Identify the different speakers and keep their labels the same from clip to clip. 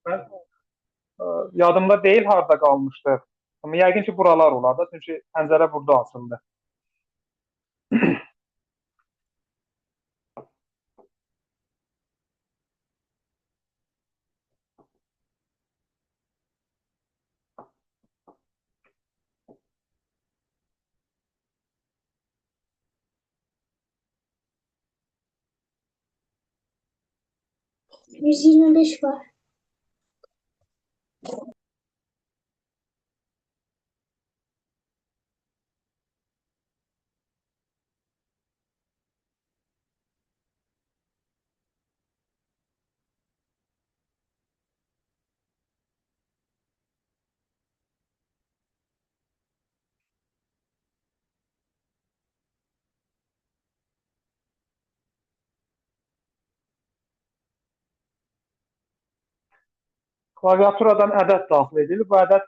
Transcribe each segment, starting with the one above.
Speaker 1: Mən yadımda deyil harda qalmışdı. Amma yəqin ki, buralar olar da, çünki pəncərə burada açıldı.
Speaker 2: Yüz yirmi beş var.
Speaker 1: Klaviaturadan ədəd daxil edilir. Bu ədəd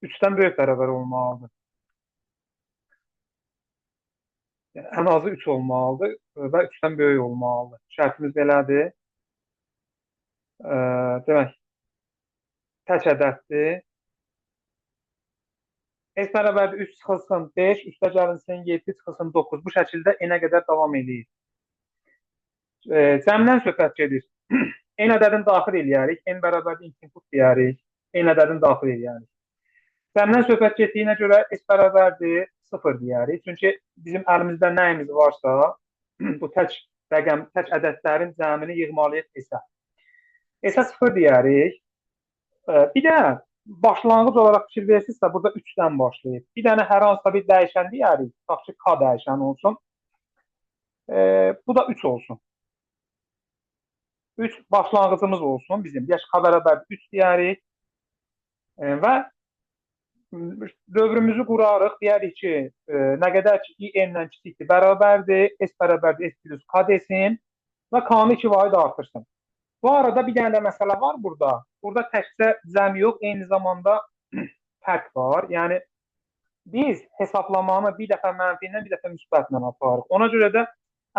Speaker 1: 3-dən böyük bərabər olmalıdır. Yəni, ən azı 3 olmalıdır və 3-dən böyük olmalıdır. Şərtimiz belədir. Demək, tək ədəddir. S bərabərdir 3 çıxılsın 5, üstə gəlinsin 7 çıxılsın 9. Bu şəkildə n-ə qədər davam edir. Cəmdən söhbət gedir. N ədədini daxil eləyərik. N bərabərdir input deyərik. N ədədini daxil eləyərik. Cəmdən söhbət getdiyinə görə S bərabərdir 0 deyərik. Çünki bizim əlimizdə nəyimiz varsa, bu tək rəqəm, tək ədədlərin cəmini yığmalıyıq S-ə. S-ə 0 deyərik. Bir də başlanğıc olaraq fikir versizsə, burada 3-dən başlayıb. Bir dənə hər hansısa bir dəyişən deyərik. Tutaq ki, K dəyişəni olsun. Bu da 3 olsun. 3 başlanğıcımız olsun bizim. Deyək, K bərabərdir 3 deyərik. Və dövrümüzü qurarıq. Deyərik ki, nə qədər ki, i-n-dən kiçikdir, bərabərdir. S bərabərdir S plus K desin və K-nı 2 vaid artırsın. Bu arada bir dənə də məsələ var burada. Burada təkcə cəm yox, eyni zamanda fərq var. Yəni, biz hesablamanı bir dəfə mənfi ilə, bir dəfə müsbətlə aparırıq. Ona görə də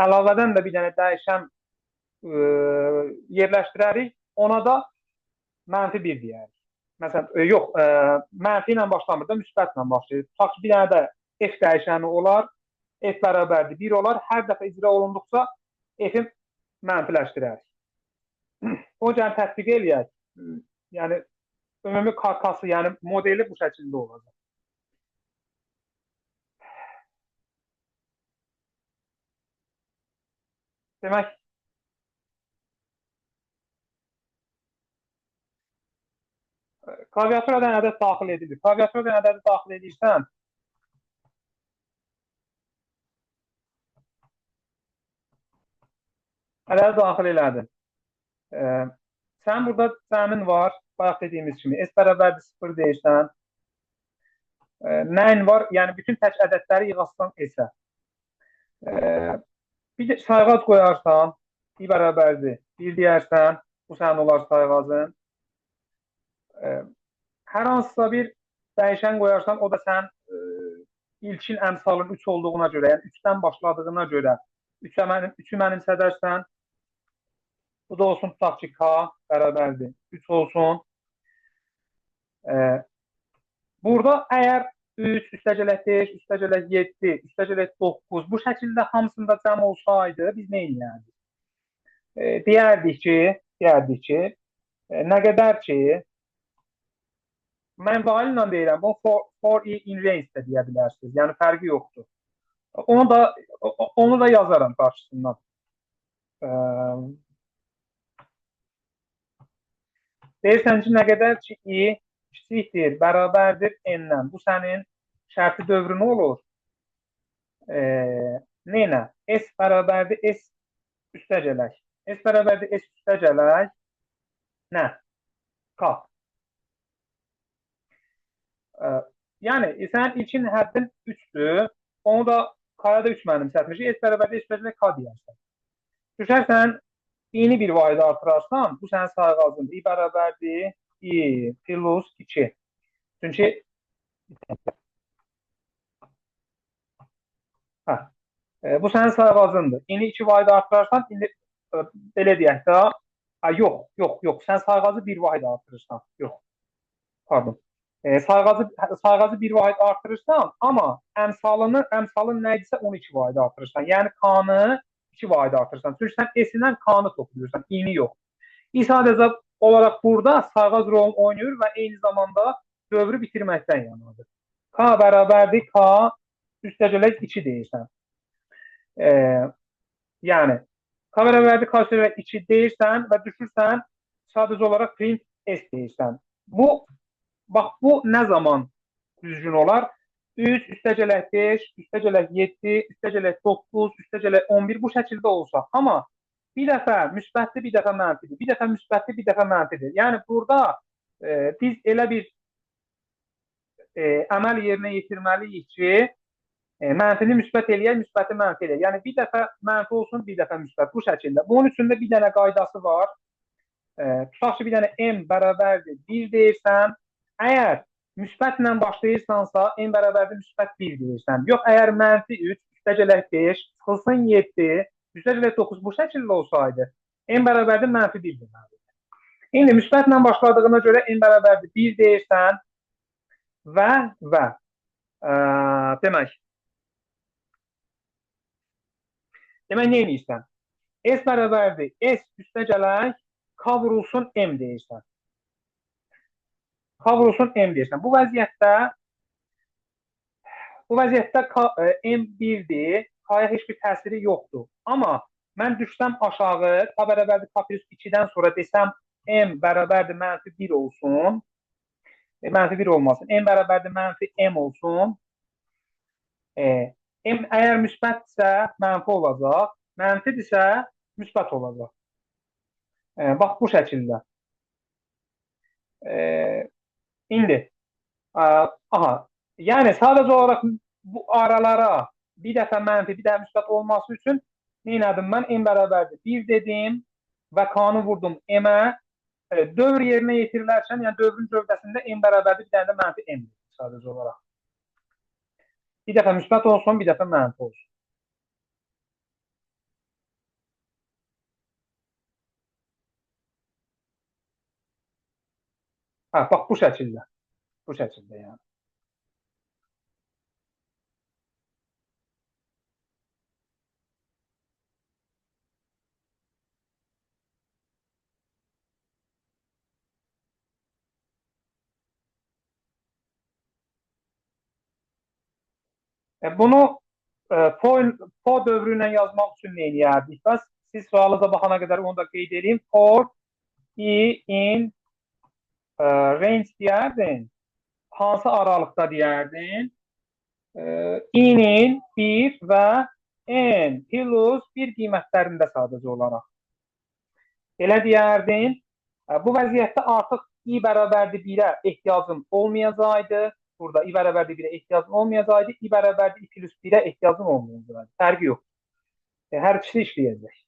Speaker 1: əlavədən də bir dənə dəyişən yerləşdirərik. Ona da mənfi 1 deyərik. Məsələn, yox, mənfi ilə başlamır da, müsbətlə başlayır. Tutaq ki, bir dənə də F dəyişəni olar, F bərabərdir 1 olar. Hər dəfə icra olunduqca F-i mənfiləşdirərik. O gəlin tətbiq eləyək. Yəni, ümumi karkası, yəni modeli bu şəkildə olacaq. Demək, klaviaturadan ədəd daxil edilir. Klaviaturadan ədədi daxil edirsən, ədədi daxil elədin. Sən burada cəmin var, bayaq dediyimiz kimi. S bərabərdir 0 deyirsən. Nəyin var? Yəni, bütün tək ədədləri yığasından S-ə. Bir də sayğac qoyarsan, i bərabərdir 1 deyərsən, bu sənin olar sayğacın. Hər hansısa bir dəyişən qoyarsan, o da sən ilkin əmsalın 3 olduğuna görə, yəni 3-dən başladığına görə 3-ü mənimsədərsən, bu da olsun, tutaq ki, K bərabərdir 3 olsun. Burada əgər 3, üstəgələk 5, üstəgələk 7, üstəgələk 9 bu şəkildə hamısında cəm olsaydı, biz nə eləyərdik? Deyərdik ki, nə qədər ki, mən vail ilə deyirəm, bunu for i in range də deyə bilərsiniz. Yəni, fərqi yoxdur. Onu da yazaram qarşısından. Deyirsən ki, nə qədər ki, i kiçikdir, bərabərdir n-dən. Bu sənin şərti dövrü nə olur? Nə? S bərabərdir S üstəgələk. S bərabərdir S üstəgələk nə? K. Yəni, sənin ilkin həddin 3-dür. Onu da K-ya da 3 mənimsətmişik. S bərabərdir S üstəgələk K deyərsən. Düşərsən, i-ni bir vayda artırarsan, bu sənin sayğacındır. I bərabərdir i plus 2. Çünki bu sənin sayğacındır. İni 2 vayda artırarsan, indi belə deyək də, Yox. Sən sayğacı bir vahid artırırsan. Yox, pardon. Sayğacı bir vahid artırırsan, amma əmsalın nə idisə onu 2 vahid artırırsan. Yəni K-nı 2 vahid artırırsan. Çünki sən S-dən K-nı toplayırsan, i-ni yox. İ sadəcə olaraq burada sayğac rolunu oynayır və eyni zamanda dövrü bitirməkdən yanadır. K bərabərdir K üstəgələk 2 deyirsən. Yəni K bərabərdir K üstəgələk 2 deyirsən və düşürsən sadəcə olaraq print S deyirsən. Bax, bu nə zaman düzgün olar? 3, üstəgələk 5, üstəgələk 7, üstəgələk 9, üstəgələk 11 bu şəkildə olsa. Amma bir dəfə müsbətli, bir dəfə mənfidir. Bir dəfə müsbətli, bir dəfə mənfidir. Yəni burada biz elə bir əməl yerinə yetirməliyik ki, mənfini müsbət eləyək, müsbəti mənfi eləyək. Yəni bir dəfə mənfi olsun, bir dəfə müsbət. Bu şəkildə. Bunun üçün də bir dənə qaydası var. Tutaq ki, bir dənə m bərabərdir 1 deyirsən. Əgər müsbətlə başlayırsansa, m bərabərdir müsbət 1 deyirsən. Yox, əgər mənfi 3, üstəgələk 5, çıxılsın 7, üstəgələk 9 bu şəkildə olsaydı, m bərabərdir mənfi 1 deməlidir. İndi müsbətlə başladığına görə m bərabərdir 1 deyirsən və demək nə edirsən? S bərabərdir S üstəgələk K vurulsun M deyirsən. K vurulsun M deyirsən. Bu vəziyyətdə M 1-dir. K-ya heç bir təsiri yoxdur. Amma mən düşsəm aşağı, K bərabərdir K plus 2-dən sonra desəm M bərabərdir mənfi 1 olsun. Mənfi 1 olmasın. M bərabərdir mənfi M olsun. M əgər müsbətdirsə mənfi olacaq. Mənfidirsə müsbət olacaq. Bax bu şəkildə. İndi yəni sadəcə olaraq bu aralara bir dəfə mənfi, bir dəfə müsbət olması üçün nə edim mən? M bərabərdir 1 dedim və K-nı vurdum M-ə. Dövr yerinə yetirilərkən, yəni dövrün gövdəsində M bərabərdir, bir dənə də mənfi M sadəcə olaraq. Bir dəfə müsbət olsun, bir dəfə mənfi olsun. Bax bu şəkildə. Bu şəkildə yəni. Bunu for dövrü ilə yazmaq üçün nə edərdik? Bəs siz sualınıza baxana qədər onu da qeyd edeyim. For in range deyərdin. Hansı aralıqda deyərdin? In 1 və n plus 1 qiymətlərində sadəcə olaraq. Elə deyərdin. Bu vəziyyətdə artıq i bərabərdir 1-ə ehtiyacın olmayacaqdı. Burada i bərabərdir 1-ə ehtiyacın olmayacaqdı. I bərabərdir 2 plus 1-ə ehtiyacın olmayacaqdı. Fərqi yox. Hər ikisi işləyəcək.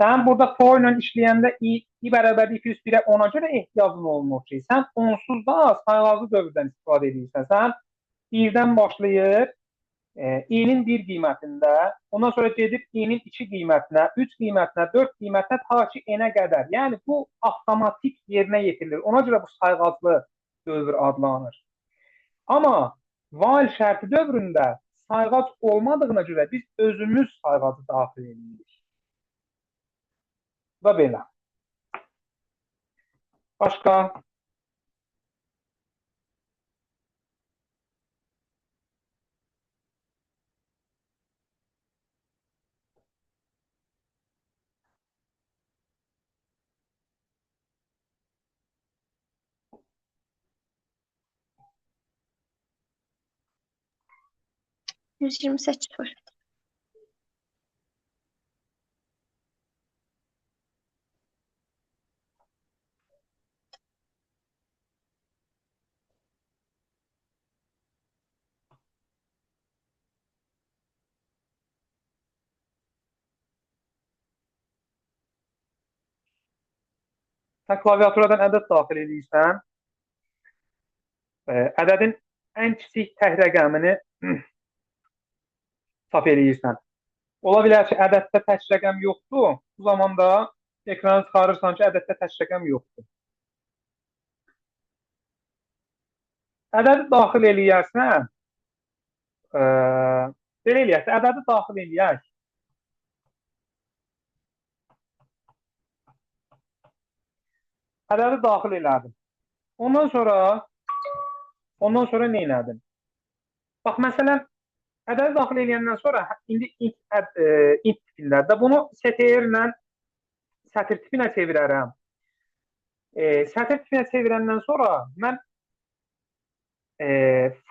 Speaker 1: Sən burada for ilə işləyəndə i bərabərdir 2 plus 1-ə ona görə ehtiyacın olmur ki, sən onsuz da sayğaclı dövrdən istifadə edirsən. Sən 1-dən başlayır, i-nin 1 qiymətində, ondan sonra gedib i-nin 2 qiymətinə, 3 qiymətinə, 4 qiymətinə ta ki n-ə qədər. Yəni bu avtomatik yerinə yetirilir. Ona görə bu sayğaclı dövr adlanır. Amma while şərti dövründə sayğac olmadığına görə biz özümüz sayğacı daxil edirik. Və belə. Başqa?
Speaker 2: %28 var.
Speaker 1: Sən klaviaturadan ədəd daxil edirsən. Ədədin ən kiçik tək rəqəmini çap eləyirsən. Ola bilər ki, ədəddə tək rəqəm yoxdur. Bu zamanda ekranı çıxarırsan ki, ədəddə tək rəqəm yoxdur. Ədədi daxil eləyərsən, belə eləyək, ədədi daxil eləyək. Ədədi daxil elədim. Ondan sonra nə elədim? Bax, məsələn, ədədi daxil eləyəndən sonra indi int tipində bunu STR ilə sətr tipinə çevirərəm. Sətr tipinə çevirəndən sonra mən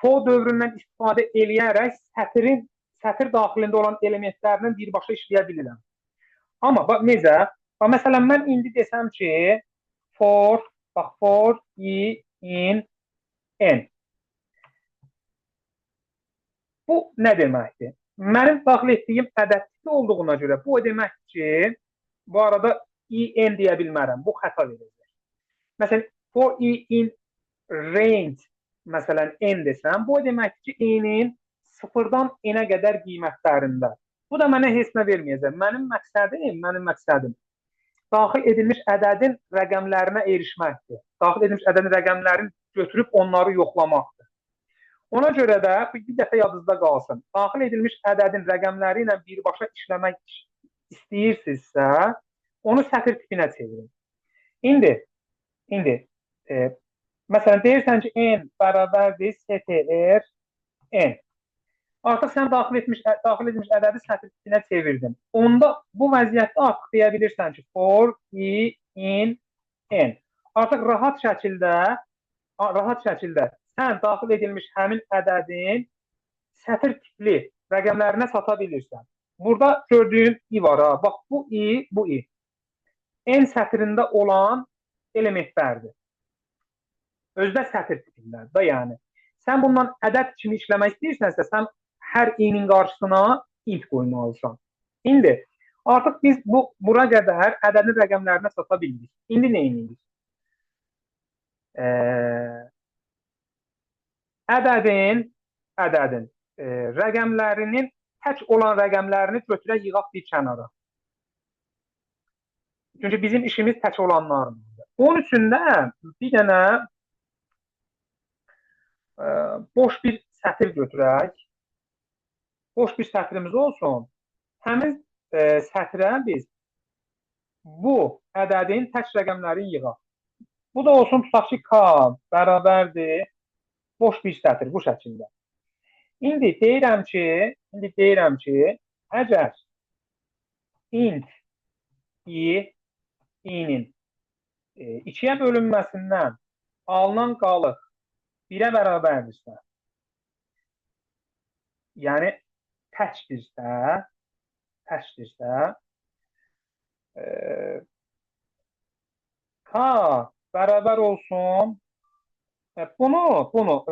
Speaker 1: for dövründən istifadə eləyərək sətr daxilində olan elementlərinin birbaşa işləyə bilirəm. Amma bax, necə? Bax, məsələn, mən indi desəm ki, for i in n. Bu nə deməkdir? Mənim daxil etdiyim ədəd tipi olduğuna görə bu o deməkdir ki, bu arada in deyə bilmərəm. Bu xəta verəcək. Məsələn, for i in range, məsələn, n desəm, bu o deməkdir ki, n-in 0-dan n-ə qədər qiymətlərində. Bu da mənə heç nə verməyəcək. Mənim məqsədim daxil edilmiş ədədin rəqəmlərinə erişməkdir. Daxil edilmiş ədədin rəqəmlərini götürüb onları yoxlamaqdır. Ona görə də bir dəfə yadınızda qalsın. Daxil edilmiş ədədin rəqəmləri ilə birbaşa işləmək istəyirsinizsə, onu sətr tipinə çevirin. İndi məsələn, deyirsən ki, n bərabərdir str n. Artıq sən daxil edilmiş ədədi sətr tipinə çevirdin. Onda bu vəziyyətdə artıq deyə bilirsən ki, for i in n. Artıq rahat şəkildə sən daxil edilmiş həmin ədədin sətr tipli rəqəmlərinə çata bilirsən. Burada gördüyün i var. Bax, bu i. N sətrində olan elementlərdir. Özdə sətr tipindədir. Yəni, sən bundan ədəd kimi işləmək istəyirsənsə, sən hər i-nin qarşısına int qoymalısan. İndi, artıq biz bura qədər ədədin rəqəmlərinə çata bildik. İndi nə edirik? Ədədin rəqəmlərinin tək olan rəqəmlərini götürək yığaq bir kənara. Çünki bizim işimiz tək olanlardır. Onun üçün də bir dənə boş bir sətr götürək. Boş bir sətrimiz olsun. Həmin sətrə biz bu ədədin tək rəqəmlərini yığaq. Bu da olsun, tutaq ki, k bərabərdir boş bir sətr bu şəkildə. İndi deyirəm ki, əgər int i-nin 2-yə bölünməsindən alınan qalıq 1-ə bərabərdirsə, yəni təkdirsə, k bərabər olsun, bunu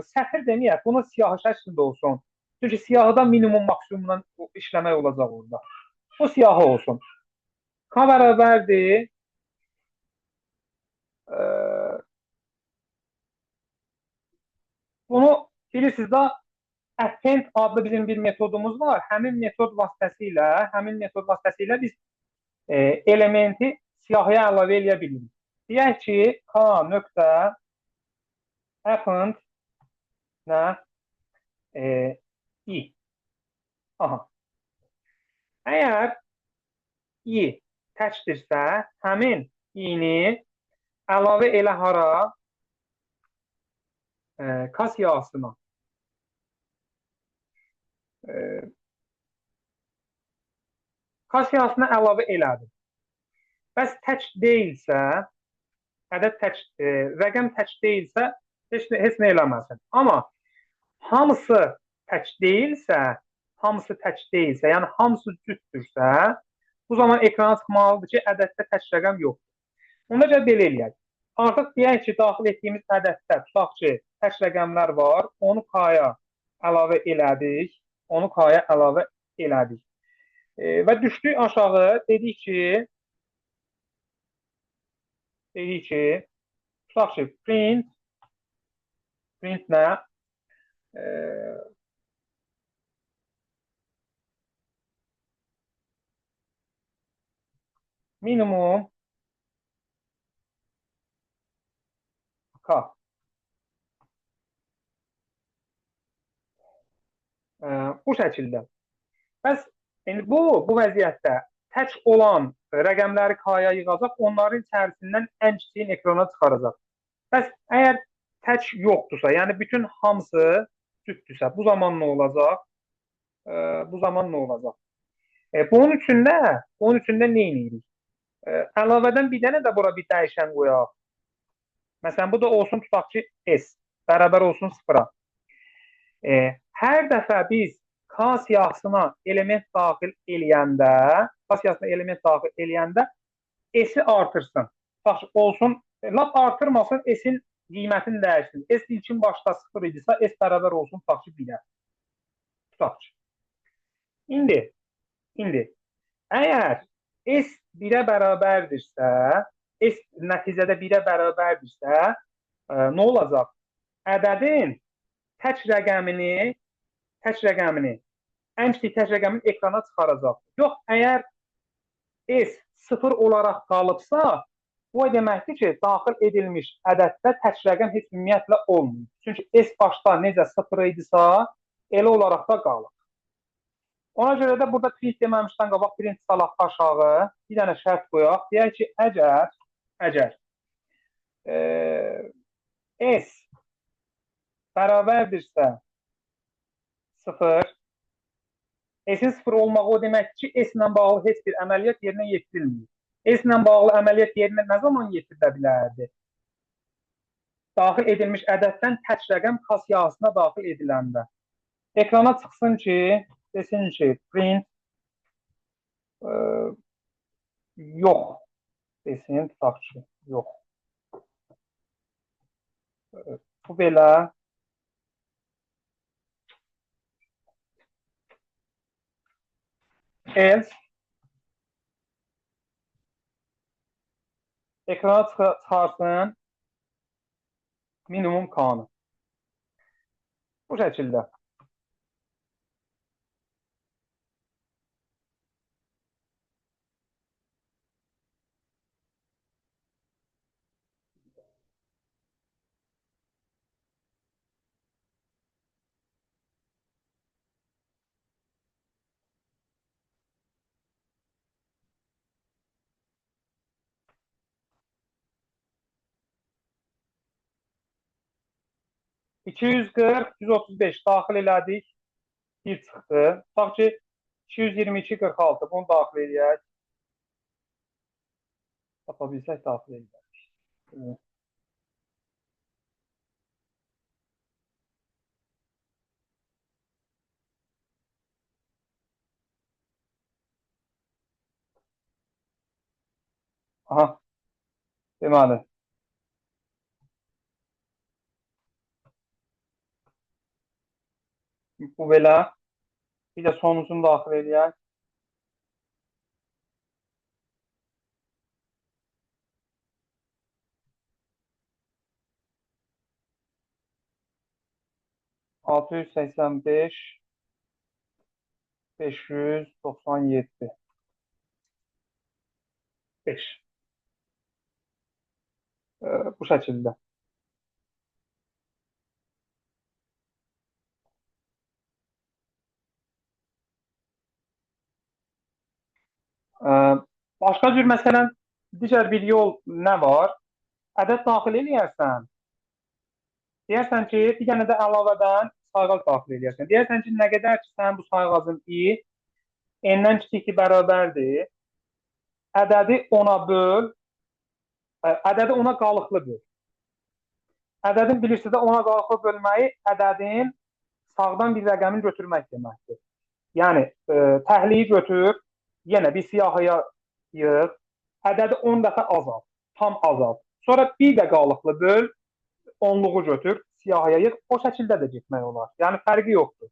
Speaker 1: sətr deməyək, bunu siyahı şəklində olsun. Çünki siyahıda minimum maksimumdan işləmək olacaq orada. Bu siyahı olsun. K bərabərdir. Bunu bilirsiniz də, append adlı bizim bir metodumuz var. Həmin metod vasitəsilə biz elementi siyahıya əlavə eləyə bilirik. Deyək ki, k nöqtə append nə? i. Aha. Əgər i təkdirsə, həmin i-ni əlavə elə hara? K siyahısına. K siyahısına əlavə elədim. Bəs tək deyilsə, rəqəm tək deyilsə, heç nə eləməsin. Amma hamısı tək deyilsə, yəni hamısı cütdürsə, bu zaman ekrana çıxmalıdır ki, ədəddə tək rəqəm yoxdur. Ona görə belə eləyək. Artıq deyək ki, daxil etdiyimiz ədəddə tutaq ki, tək rəqəmlər var, onu k-ya əlavə elədik. Və düşdük aşağı, dedik ki, tutaq ki, print nə? minimum k. Bu şəkildə. Bəs indi bu vəziyyətdə tək olan rəqəmləri k-ya yığacaq, onların içərisindən ən kiçiyini ekrana çıxaracaq. Bəs əgər tək yoxdursa, yəni bütün hamısı cütdürsə, bu zaman nə olacaq? Bu zaman nə olacaq? Bunun üçün də nə edirik? Əlavədən bir dənə də bura bir dəyişən qoyaq. Məsələn, bu da olsun, tutaq ki, s bərabər olsun 0-a. Hər dəfə biz K siyahısına element daxil eləyəndə S-i artırsın. Bax, olsun, lap artırmasın, S-in qiymətini dəyişsin. S ilkin başda 0 idisə, S bərabər olsun, tutaq ki, 1-ə. Tutaq ki. İndi, əgər S 1-ə bərabərdirsə, S nəticədə 1-ə bərabərdirsə, nə olacaq? Ədədin tək rəqəmini, ən kiçik tək rəqəmini ekrana çıxaracaq. Yox, əgər S 0 olaraq qalıbsa, bu deməkdir ki, daxil edilmiş ədəddə tək rəqəm heç ümumiyyətlə olmuyor. Çünki S başda necə 0 idisə, elə olaraq da qalır. Ona görə də burada print deməmişdən qabaq print salaq aşağı, bir dənə şərt qoyaq. Deyək ki, əgər S bərabərdirsə 0, S-in 0 olmağı o deməkdir ki, S ilə bağlı heç bir əməliyyat yerinə yetirilmir. S ilə bağlı əməliyyat yerinə nə zaman yetirilə bilərdi? Daxil edilmiş ədəddən tək rəqəm K siyahısına daxil ediləndə. Ekrana çıxsın ki, desin ki, print yox desin, tutaq ki, yox. Bu belə. Else ekrana çıxarsın minimum k-nı. Bu şəkildə. $240, $135 daxil elədik. 1 çıxdı. Tutaq ki, 222, 46 bunu daxil edək. Tapa bilsək daxil edək. Aha, deməli. Bu belə. Bir də sonucunu daxil edək. $685, 597. 5. Bu şəkildə. Başqa cür, məsələn, digər bir yol nə var? Ədəd daxil eləyərsən. Deyərsən ki, bir dənə də əlavədən sayğac daxil eləyərsən. Deyərsən ki, nə qədər ki, sən bu sayğacın i n-dən kiçikdir, bərabərdir. Ədədi 10-a böl. Ədədi 10-a qalıqlı böl. Ədədin bilirsiniz də 10-a qalıqlı bölməyi ədədin sağdan bir rəqəmin götürmək deməkdir. Yəni, təhliyi götür, yenə bir siyahıya yığ, ədədi 10 dəfə azalt, tam azalt. Sonra bir də qalıqlı böl, onluğu götür, siyahıya yığ, o şəkildə də getmək olar. Yəni, fərqi yoxdur.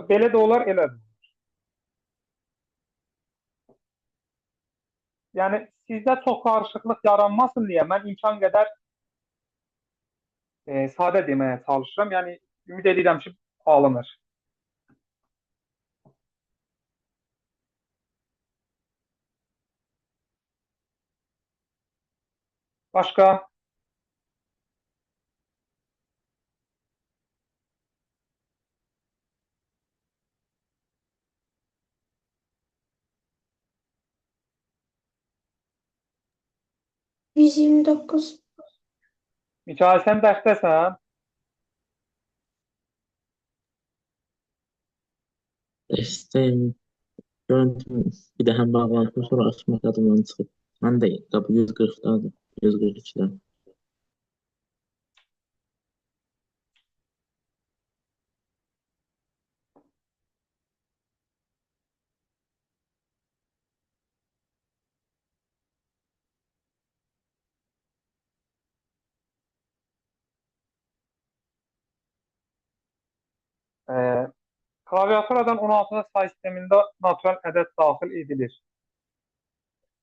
Speaker 1: Belə də olar, elə də olar. Yəni, sizdə çox qarışıqlıq yaranmasın deyə mən imkan qədər sadə deməyə çalışıram. Yəni, ümid edirəm ki, alınır. Başqa?
Speaker 2: 129.
Speaker 1: Mikail, sən dərsdəsən?
Speaker 3: İşte görüntüm bir de hem bağlantım sonra açmak adımdan çıkıp. Ben de kapı 140'dadır. 142'de.
Speaker 1: E, Klaviaturadan 16-cı say sistemində natural ədəd daxil edilir.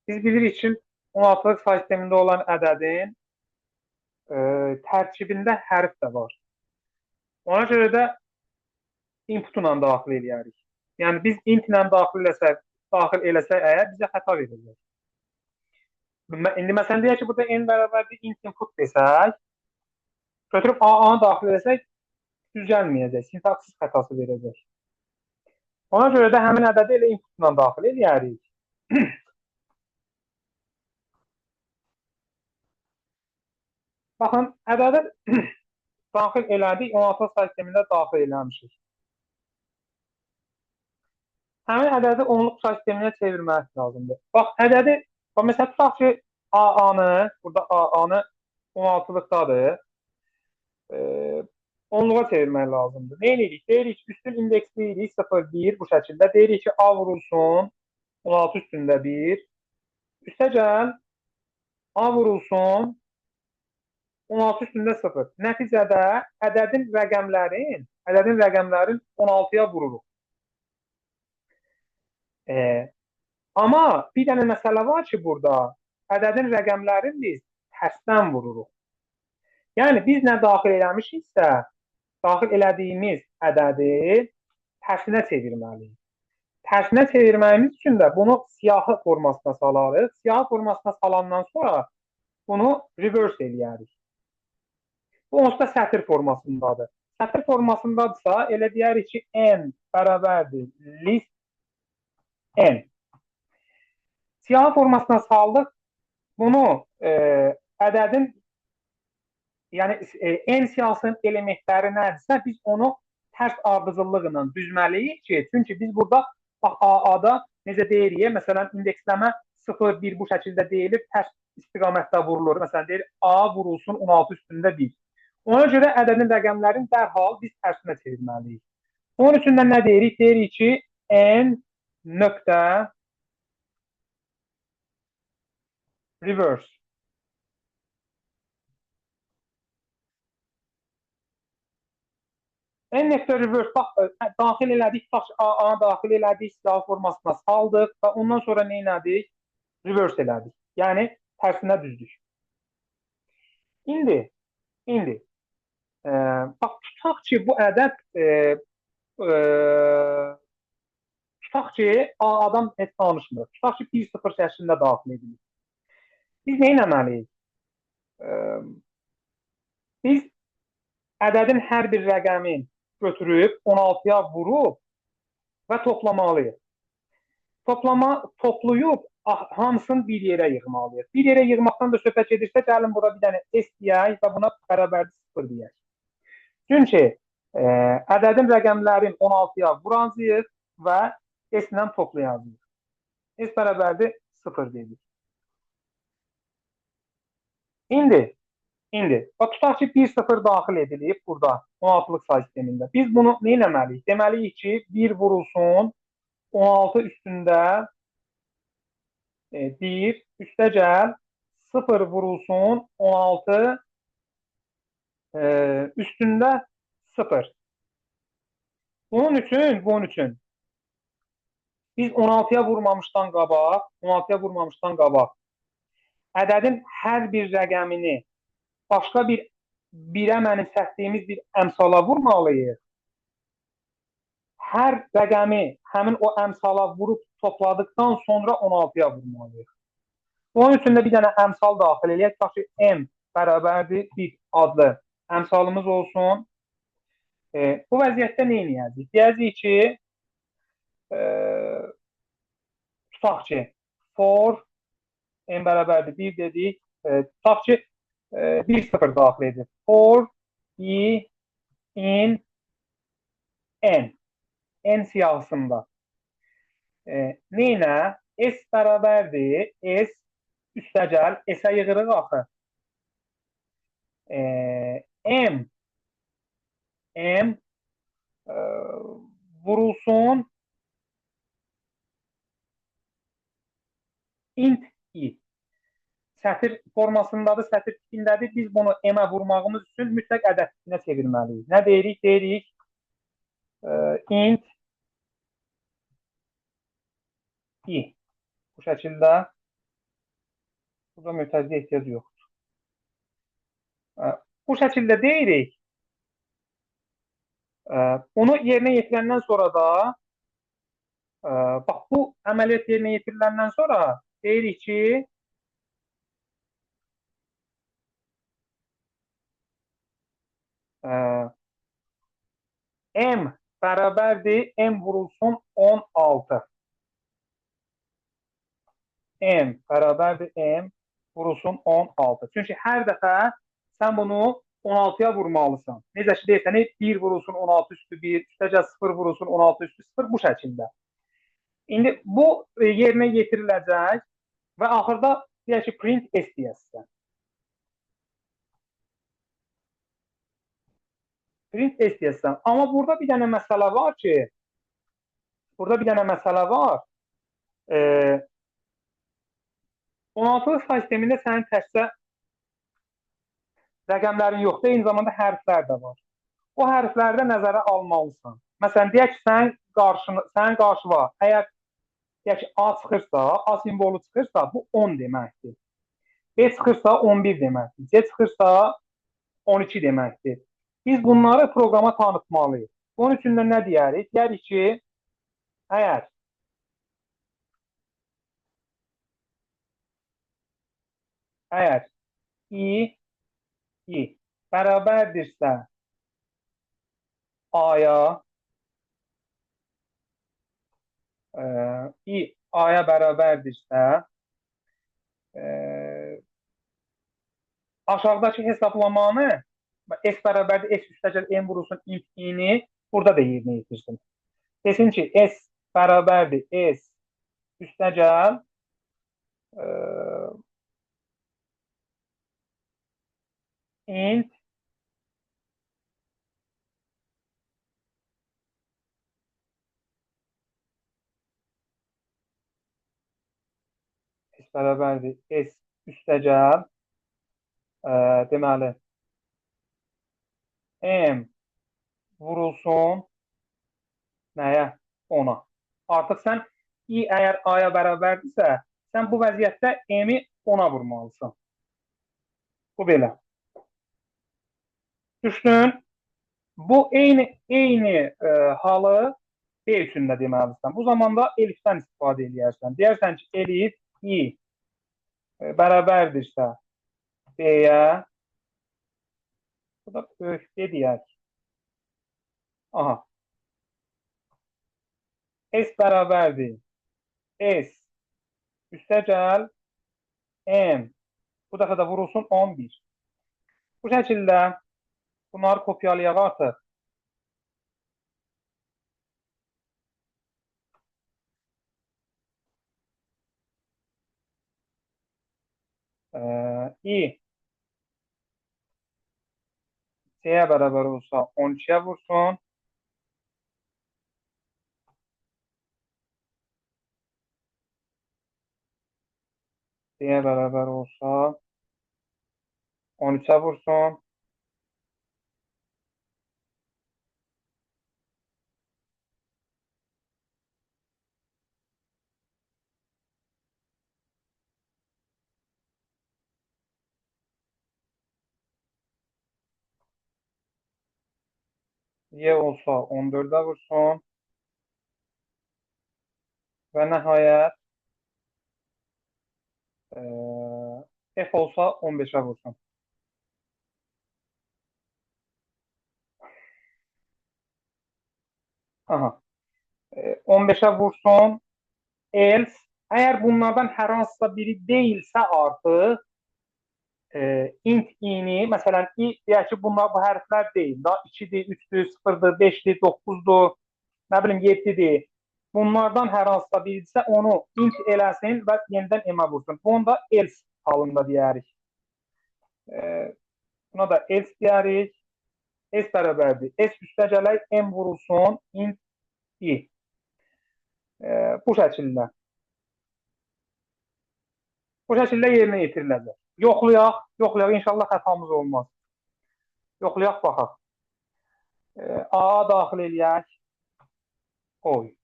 Speaker 1: Biz bilirik ki, 16-cı say sistemində olan ədədin tərkibində hərf də var. Ona görə də input ilə daxil edərik. Yəni biz int ilə daxil eləsək əgər bizə xəta verəcək. İndi məsələn deyək ki, burada n bərabərdir int input desək, götürüb a-nı daxil eləsək düz gəlməyəcək, sintaksis xətası verəcək. Ona görə də həmin ədədi elə input ilə daxil edərik. Baxın, ədədi daxil elədik, 16 say sistemində daxil eləmişik. Həmin ədədi onluq say sisteminə çevirmək lazımdır. Bax, ədədi, məsələn, tutaq ki, A-nı, burada A-nı 16-lıqdadır, onluğa çevirmək lazımdır. Ne edirik? Deyirik ki, üstün indeksləyirik 0,1 bu şəkildə. Deyirik ki, A vurulsun 16 üstündə 1. Üstəcəl A vurulsun 16 üstündə 0. Nəticədə ədədin rəqəmlərin 16-ya vururuq. Amma bir dənə məsələ var ki, burada ədədin rəqəmlərin biz tərsdən vururuq. Yəni biz nə daxil eləmişiksə, daxil elədiyimiz ədədi tərsinə çevirməliyik. Tərsinə çevirməyimiz üçün də bunu siyahı formasına salarıq. Siyahı formasına salandan sonra bunu reverse eləyərik. Bu onsuz da sətir formasındadır. Sətir formasındadırsa elə deyərik ki, n bərabərdir list n. Siyahı formasına saldıq. Bunu ədədin, yəni n siyahısının elementləri nədirsə, biz onu tərs ardıcıllıqla düzməliyik ki, çünki biz burada A-da necə deyirik, məsələn, indeksləmə 0,1 bu şəkildə deyilir, tərs istiqamətdə vurulur. Məsələn, deyir, A vurulsun 16 üstündə 1. Ona görə ədədin rəqəmlərin dərhal biz tərsinə çevirməliyik. Onun üçün də nə deyirik? Deyirik ki, n nöqtə reverse. N nöqtə reverse, bax, daxil elədik, A-nı daxil elədik, siyahı formasına saldıq və ondan sonra nə elədik? Reverse elədik. Yəni, tərsinə düzdük. İndi, bax, tutaq ki, bu ədəd, tutaq ki, A-dan heç danışmır. Tutaq ki, 1-0 şəklində daxil edilir. Biz nə eləməliyik? Biz ədədin hər bir rəqəmin götürüb 16-ya vurub və toplamalıyıq. Toplayıb hamısını bir yerə yığmalıyıq. Bir yerə yığmaqdan da söhbət edirsə, gəlin bura bir dənə S deyək və buna bərabərdir 0 deyək. Çünki ədədin rəqəmlərin 16-ya vuracağıq və S ilə toplayacağıq. S bərabərdir 0 dedik. İndi, tutaq ki, 1-0 daxil edilib burada 16-lıq say sistemində. Biz bunu nə eləməliyik? Deməliyik ki, 1 vurulsun 16 üstündə 1, üstəcəl 0 vurulsun 16 üstündə 0. Bunun üçün biz 16-ya vurmamışdan qabaq ədədin hər bir rəqəmini başqa bir birə mənimsətdiyimiz bir əmsala vurmalıyıq. Hər rəqəmi həmin o əmsala vurub topladıqdan sonra 16-ya vurmalıyıq. Bunun üçün də bir dənə əmsal daxil eləyək. Tutaq ki, M bərabərdir 1 adlı əmsalımız olsun. Bu vəziyyətdə nə edəcəyik? Deyəcəyik ki, tutaq ki, for n bərabərdir 1 dedik. Tutaq ki, 1-0 daxil edir. For i in n. N siyahısında. Neynə? S bərabərdir. S üstəgəl. S-ə yığırıq axı. M vurulsun int i. Sətir formasındadır, sətir tipindədir. Biz bunu m-ə vurmağımız üçün mütləq ədəd tipinə çevirməliyik. Nə deyirik? Deyirik int i. Bu şəkildə. Burada mötərizə ehtiyac yoxdur. Bu şəkildə deyirik. Bunu yerinə yetirəndən sonra da bax, bu əməliyyat yerinə yetiriləndən sonra deyirik ki, M bərabərdir, M vurulsun 16. M bərabərdir, M vurulsun 16. Çünki hər dəfə sən bunu 16-ya vurmalısan. Necə ki, deyirsən, 1 vurulsun 16 üstü 1, üstəcə 0 vurulsun 16 üstü 0, bu şəkildə. İndi bu yerinə yetiriləcək və axırda deyək ki, print S deyəsən. Print S deyəsən. Amma burada bir dənə məsələ var ki, e, 16-lıq sistemində sənin təkcə rəqəmlərin yoxdur, eyni zamanda hərflər də var. O hərfləri də nəzərə almalısan. Məsələn, deyək ki, sənin qarşıva, əgər deyək ki, A çıxırsa, A simvolu çıxırsa, bu 10 deməkdir. B çıxırsa 11 deməkdir. C çıxırsa 12 deməkdir. Biz bunları proqrama tanıtmalıyıq. Bunun üçün də nə deyərik? Deyərik ki, əgər i bərabərdirsə A-ya, i A-ya bərabərdirsə, aşağıdakı hesablamanı S bərabərdir, S üstəcəl M vurulsun int i-ni burada da yerinə yetirsin. Desin ki, S bərabərdir, S üstəcəl int S bərabərdir, S üstəcəl deməli M vurulsun nəyə? 10-a. Artıq sən i əgər A-ya bərabərdirsə, sən bu vəziyyətdə M-i 10-a vurmalısan. Bu belə. Düşdün. Bu eyni halı B üçün də deməlisən. Bu zamanda elifdən istifadə edərsən. Deyərsən ki, elif i bərabərdirsə B-yə, bu da böyük B deyək. Aha. S bərabərdir. S üstəgəl M. Bu dəfə də vurulsun 11. Bu şəkildə bunları kopyalayaq artıq. I C-yə bərabər olsa 12-yə vursun. D-yə bərabər olsa 13-ə vursun. Y olsa 14-ə vursun. Və nəhayət F olsa 15'e vursun. Aha. 15'e vursun. Else, eğer bunlardan hər hansısa biri değilsə artıq int i-ni, məsələn, i deyək ki, bunlar bu hərflər deyil. Da 2-dir, 3-dür, 0-dır, 5-dir, 9-dur, nə bilim 7-dir. Bunlardan hər hansısa biridirsə onu int eləsin və yenidən m-ə vursun. Bunu da else halında deyərik. Buna da else deyərik. S bərabərdir. S üstəcələk m vurulsun int i. Bu şəkildə. Bu şəkildə yerinə yetiriləcək. Yoxlayaq. İnşallah xətamız olmaz. Yoxlayaq, baxaq. A-a daxil eləyək. Oy.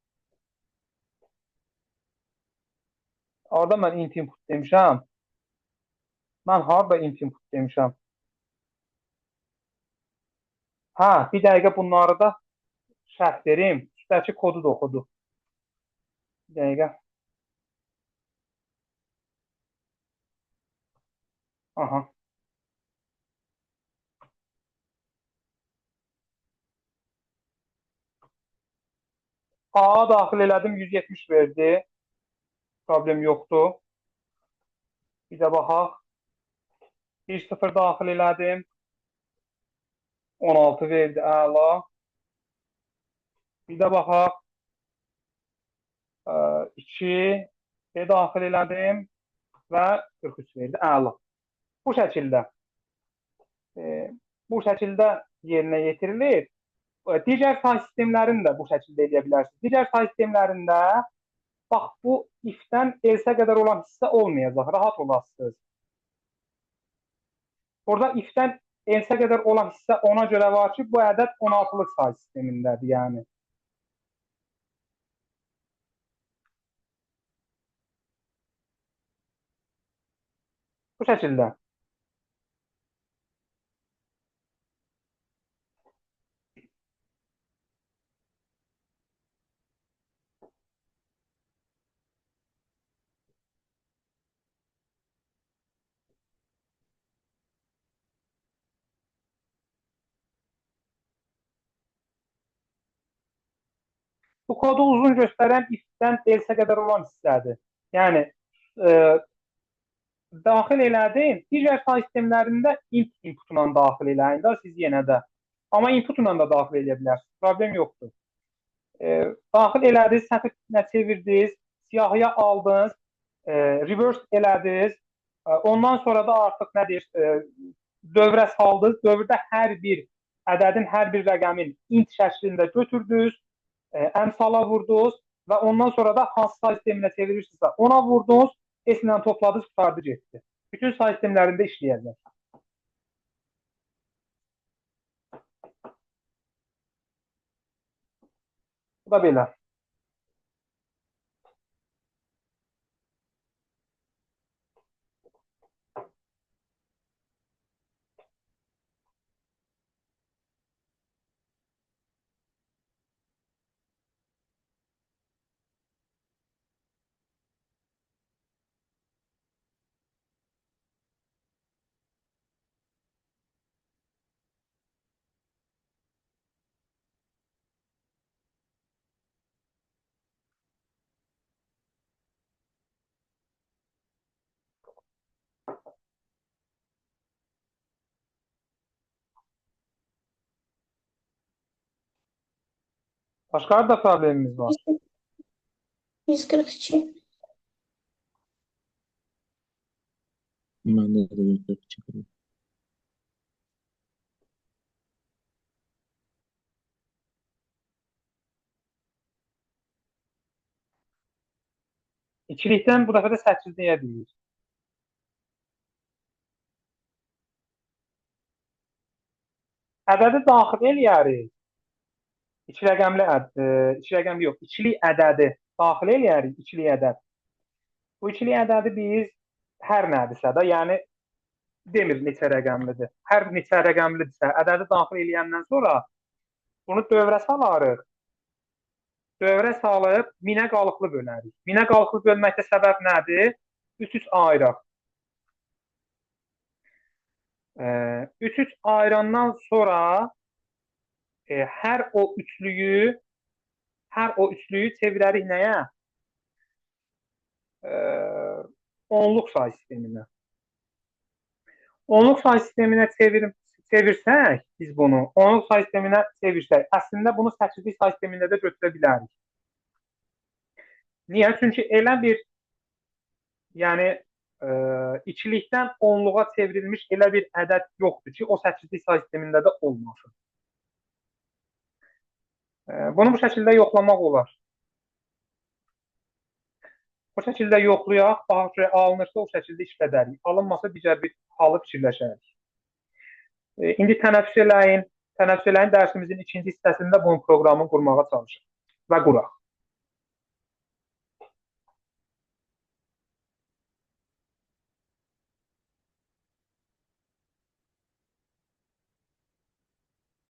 Speaker 1: Orada mən int input demişəm. Mən harada int input demişəm? Hə, bir dəqiqə bunları da şərh verim. Üstəki kodu da oxudu. Bir dəqiqə. Aha. A-a daxil elədim, 170 verdi. Problem yoxdur. Bir də baxaq. 1-0 daxil elədim. 16 verdi, əla. Bir də baxaq. 2 daxil elədim və 43 verdi, əla. Bu şəkildə. Bu şəkildə yerinə yetirilir. Digər say sistemlərini də bu şəkildə edə bilərsiniz. Digər say sistemlərində bax, bu if-dən else-ə qədər olan hissə olmayacaq. Rahat olasınız. Burada if-dən else-ə qədər olan hissə ona görə var ki, bu ədəd 16-lıq say sistemindədir. Yəni. Bu şəkildə. Bu kodu uzun göstərən if-dən else-ə qədər olan hissədir. Yəni, daxil elədim. Digər say sistemlərində int inputla daxil eləyin də siz yenə də. Amma inputla da daxil eləyə bilərsiniz. Problem yoxdur. Daxil elədiniz, sətrinə çevirdiniz, siyahıya aldınız, reverse elədiniz. Ondan sonra da artıq nədir? Dövrə saldınız. Dövrdə hər bir ədədin, hər bir rəqəmin int şəklində götürdünüz, əmsala vurdunuz və ondan sonra da hansı say sisteminə çevirirsinizsə ona vurdunuz, S-ilə topladınız, tutardı getdi. Bütün say sistemlərində işləyəcək. Bu da belə. Başqa da problemimiz var.
Speaker 2: 142.
Speaker 3: Məndə də 142 çıxır.
Speaker 1: İkilikdən bu dəfə də 8 deyə bilir. Ədədi daxil eləyərik. İki rəqəmli yox, ikilik ədədi daxil eləyərik, ikilik ədəd. Bu ikilik ədədi biz hər nədirsə də, yəni demir neçə rəqəmlidir. Hər neçə rəqəmlidirsə, ədədi daxil eləyəndən sonra bunu dövrə salarıq. Dövrə salıb minə qalıqlı bölərik. Minə qalıqlı bölməkdə səbəb nədir? Üst-üst ayıraq. 3-3 ayırandan sonra hər o üçlüyü çevirərik nəyə? E, Onluq say sisteminə. Onluq say sisteminə çevirsək, biz bunu onluq say sisteminə çevirsək, əslində bunu 8'lik say sistemində də götürə bilərik. Niyə? Çünki elə bir yəni ikilikdən onluğa çevrilmiş elə bir ədəd yoxdur ki, o 8'lik say sistemində də olmasın. Bunu bu şəkildə yoxlamaq olar. Bu şəkildə yoxlayaq, baxaq ki, alınırsa o şəkildə işlədərik. Alınmasa digər bir halı fikirləşərik. İndi tənəffüs eləyin. Tənəffüs eləyin, dərsimizin ikinci hissəsində bunun proqramını qurmağa çalışaq və quraq.